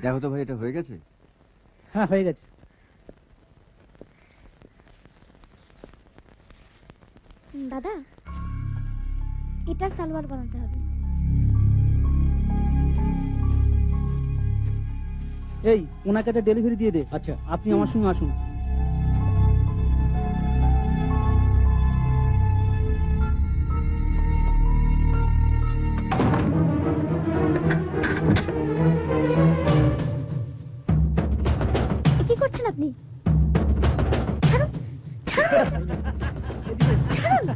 দেখো তো ভাই, এটা হয়ে গেছে? হ্যাঁ হয়ে গেছে। দাদা, এটার সালোয়ার বানাতে হবে। এই ওনাকে একটা ডেলিভারি দিয়ে দে। আচ্ছা, আপনি আমার সঙ্গে আসুন। কি করছেন আপনি? ছাড়ুন, ছাড়ুন, ছাড়ুন,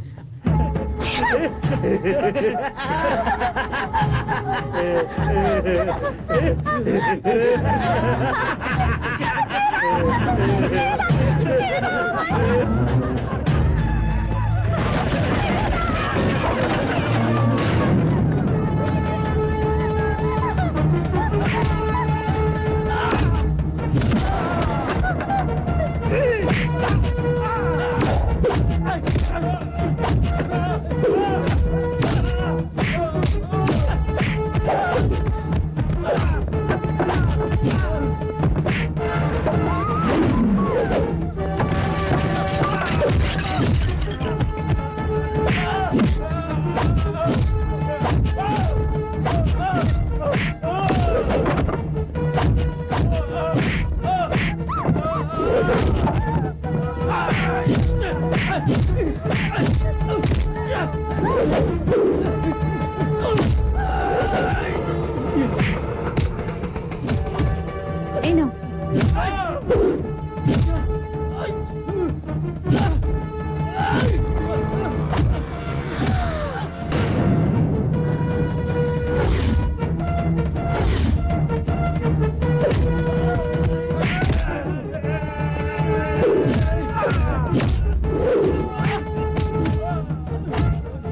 এই নাও।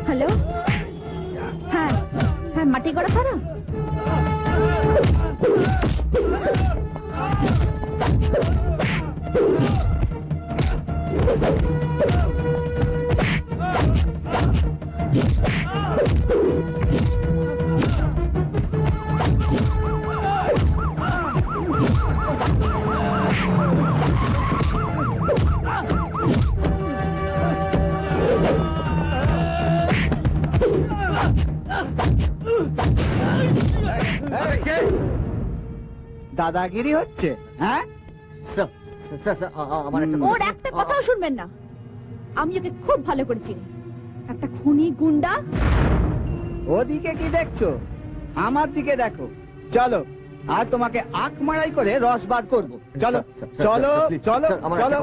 হ্যালো, হ্যাঁ হ্যাঁ, মাটি গড়া খারাপ। দাদাগিরি হচ্ছে? হ্যাঁ, ওর একটা কথাও শুনবেন না। আমি ওকে খুব ভালো করে চিনি। একটা খুনি গুন্ডা। ওদিকে কি দেখছো? আমার দিকে দেখো। চলো, আজ তোমাকে আখ মারাই করে রস বার করবো। চলো চলো চলো চলো।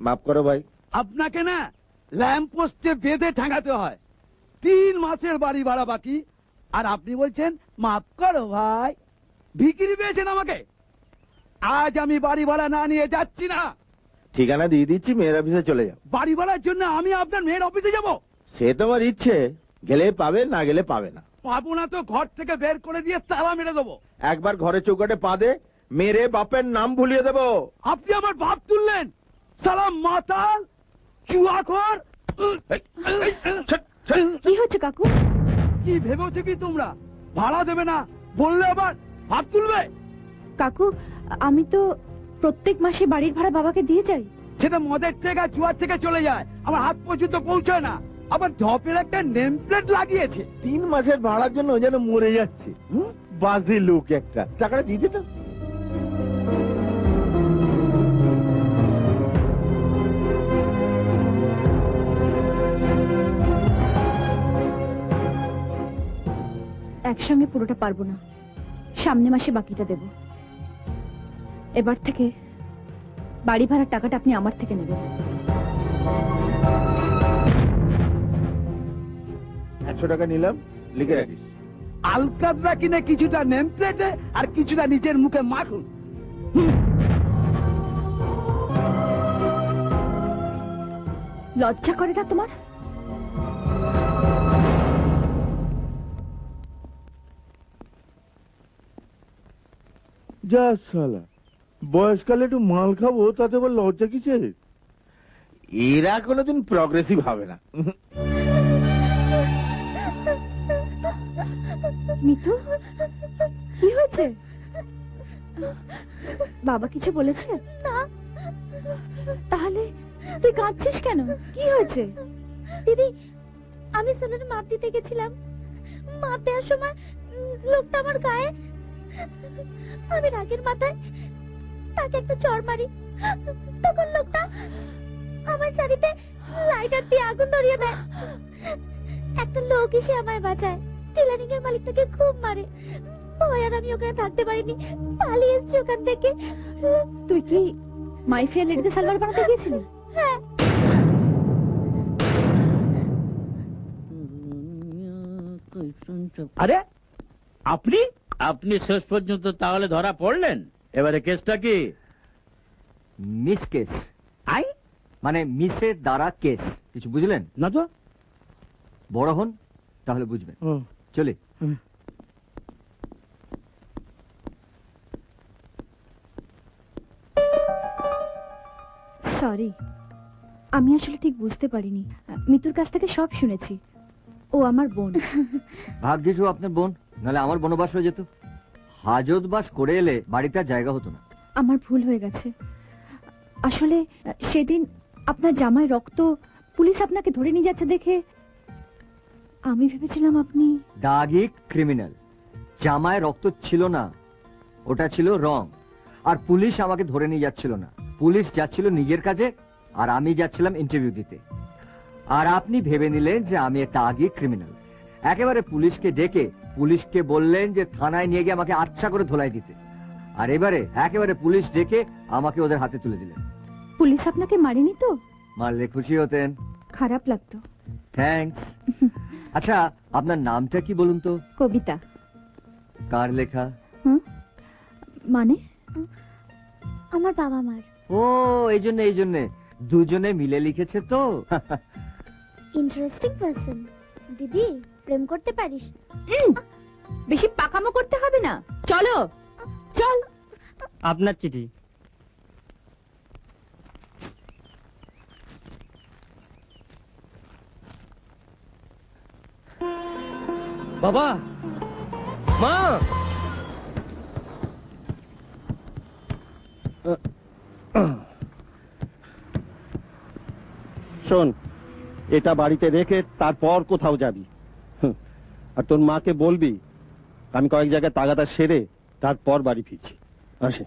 মাফ করো ভাই, আপনাকে না ল্যাম্প পোস্টে বেঁধে ঠাঙাতে হয়। 3 মাসের বাড়ি ভাড়া বাকি, আর আপনি বলছেন মাফ করো ভাই। ভিখিরি পেয়েছেন আমাকে। আজ আমি বাড়ি ভাড়া না নিয়ে যাচ্ছি না। ঠিকানা দিয়ে দিচ্ছি, মেয়ের অফিসে চলে যাও। বাড়ি ভাড়ার জন্য আমি আপনার মেয়ের অফিসে যাব? সে তোমার ইচ্ছে, গেলে পাবে, না গেলে পাবে না। পাবো না তো ঘর থেকে বের করে দিয়ে তালা মেরে দেবো। একবার ঘরে চৌকাটে পা দে, মেরে বাপের নাম ভুলিয়ে দেবো। আপনি আমার বাপ তুললেন? সালাম মাতাল, চুয়াখোর। কি হচ্ছে কাকু? কি ভেবেছো কি তোমরা ভাড়া দেবে না বললে আবার ভাব তুলবে? কাকু, আমি তো প্রত্যেক মাসে বাড়ির ভাড়া বাবাকে দিয়ে যাই। সেটা মদের থেকে জুয়ার থেকে চলে যায়, আমার হাত পর্যন্ত পৌঁছায় না। আবার ঢপের একটা নেম প্লেট লাগিয়েছে। 3 মাসের ভাড়ার জন্য ও যেন মরে যাচ্ছে। বাজে লোক একটা। টাকাটা দিয়ে দিত। একসঙ্গে পুরোটা পারবো না, সামনে মাসে বাকিটা দেব। এবার থেকে বাড়ি ভাড়ার টাকাটা আপনি আমার থেকে নেবেন। 100 টাকা নিলাম, লিখে রাখিস। আলকাতরা কিনে কিছুটা নেম প্লেটে আর কিছুটা নিজের মুখে মাখুন। লজ্জা করে না তোমার? যা শালা, বয়সকালে একটু মাল খাবো, তাতে আবার লজ্জা কিসের? এরা কোনোদিন প্রগ্রেসিভ হবে না। মিতু, কি হয়েছে? বাবা কিছু বলেছে? না। তাহলে তুই কাঁদছিস কেন? কি হয়েছে? দিদি, আমি সোনার মাপ দিতে গেছিলাম। মাপ দেওয়ার সময় লোকটা আমার গায়ে, আমি রাগের মাথায় তাকে একটা চড় মারি। তখন লোকটা আমার শাড়িতে লাইটার দিয়ে আগুন ধরিয়ে দেয়। একটা লোক এসে আমায় বাঁচায়। টেলারিং এর মালিকটাকে খুব মারে। ভয় আর আমি ওখানে থাকতে পারিনি, পালিয়ে এসেছি ওখান থেকে। তুই কি মাইফিয়া লেডিদের সালোয়ার বানাতে গিয়েছিলি? হ্যাঁ। আরে আপনি আপনি শেষ পর্যন্ত তাহলে ধরা পড়লেন। এবারে কেসটা কি? মিস কেস, আই মানে মিসের দ্বারা কেস। কিছু বুঝলেন না তো। বড় হন তাহলে বুঝবেন। চলি। সরি, আমি আসলে ঠিক বুঝতে পারিনি। মিতুর কাছ থেকে সব শুনেছি। ও আমার বোন। ভাগ্যিস ও আপনার বোন, নাহলে আমার বনবাস হয়ে যেত। হাজত বাস করে এলে বাড়িতে আর জায়গা হতো না। আমার ভুল হয়ে গেছে। আসলে সেদিন আপনার জামায় রক্ত, পুলিশ আপনাকে ধরে নিয়ে যাচ্ছে দেখে আমি ভেবেছিলাম আপনি। দাগি ক্রিমিনাল। জামায় রক্ত ছিল না, ওটা ছিল রং। আর পুলিশ আমাকে ধরে নিয়ে যাচ্ছিল না, পুলিশ যাচ্ছিল নিজের কাজে, আর আমি যাচ্ছিলাম ইন্টারভিউ দিতে। আর আপনি ভেবে নিলেন যে আমি একটা দাগি ক্রিমিনাল। একেবারে পুলিশকে ডেকে পুলিশকে বললেন যে থানায় নিয়ে গিয়ে আমাকে আচ্ছা করে ধোলাই দিতে। আর এবারে একেবারে পুলিশ ডেকে আমাকে ওদের হাতে তুলে দিলেন। পুলিশ আপনাকে মারেনি তো? মারলে খুশি হতেন। খারাপ লাগতো। থ্যাঙ্কস। আচ্ছা, আপনার নামটা কি বলুন তো? কবিতা। কার লেখা? মানে? আমার বাবা মার। ও, এই জন্য দুজনে মিলে লিখেছে তো। Interesting person. দিদি, প্রেম করতে পারিস? বেশি পাকামো করতে হবে না, চলো চল। আপনার চিঠি। বাবা, মা, শোন, এটা বাড়িতে রেখে তারপর কোথাও যাবি। আর তোর মাকে বলবি আমি কয়েক জায়গায় তাগাদা সেরে তারপর বাড়ি ফিরছি। আসে।